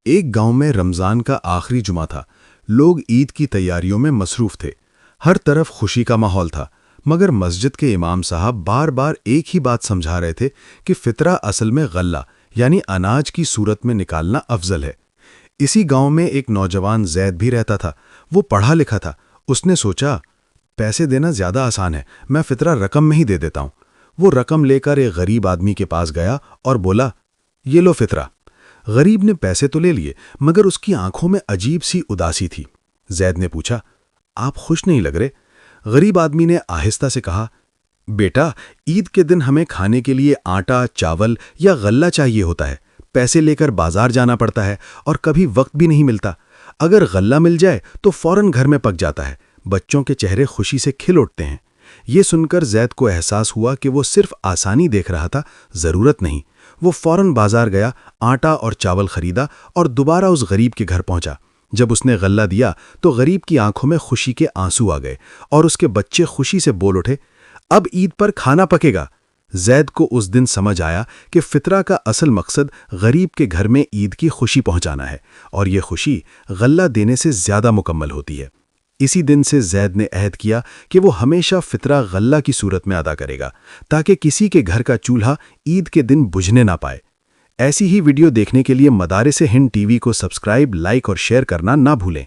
ایک گاؤں میں رمضان کا آخری جمعہ تھا۔ لوگ عید کی تیاریوں میں مصروف تھے۔ ہر طرف خوشی کا ماحول تھا، مگر مسجد کے امام صاحب بار بار ایک ہی بات سمجھا رہے تھے کہ فطرہ اصل میں غلہ یعنی اناج کی صورت میں نکالنا افضل ہے۔ اسی گاؤں میں ایک نوجوان زید بھی رہتا تھا۔ وہ پڑھا لکھا تھا۔ اس نے سوچا، پیسے دینا زیادہ آسان ہے، میں فطرہ رقم میں ہی دے دیتا ہوں۔ وہ رقم لے کر ایک غریب آدمی کے پاس گیا اور بولا، یہ لو فطرہ۔ غریب نے پیسے تو لے لیے، مگر اس کی آنکھوں میں عجیب سی اداسی تھی۔ زید نے پوچھا، آپ خوش نہیں لگ رہے؟ غریب آدمی نے آہستہ سے کہا، بیٹا، عید کے دن ہمیں کھانے کے لیے آٹا، چاول یا غلہ چاہیے ہوتا ہے۔ پیسے لے کر بازار جانا پڑتا ہے اور کبھی وقت بھی نہیں ملتا۔ اگر غلہ مل جائے تو فوراً گھر میں پک جاتا ہے۔ بچوں کے چہرے خوشی سے کھل اٹھتے ہیں۔ یہ سن کر زید کو احساس ہوا کہ وہ صرف آسانی دیکھ رہا تھا، ضرورت نہیں۔ وہ فوراً بازار گیا، آٹا اور چاول خریدا اور دوبارہ اس غریب کے گھر پہنچا۔ جب اس نے غلہ دیا تو غریب کی آنکھوں میں خوشی کے آنسو آ گئے اور اس کے بچے خوشی سے بول اٹھے، اب عید پر کھانا پکے گا۔ زید کو اس دن سمجھ آیا کہ فطرہ کا اصل مقصد غریب کے گھر میں عید کی خوشی پہنچانا ہے، اور یہ خوشی غلہ دینے سے زیادہ مکمل ہوتی ہے۔ اسی دن سے زید نے عہد کیا کہ وہ ہمیشہ فطرہ غلہ کی صورت میں ادا کرے گا، تاکہ کسی کے گھر کا چولہا عید کے دن بجھنے نہ پائے۔ ایسی ہی ویڈیو دیکھنے کے لیے مدارس ہند ٹی وی کو سبسکرائب، لائک اور شیئر کرنا نہ بھولیں۔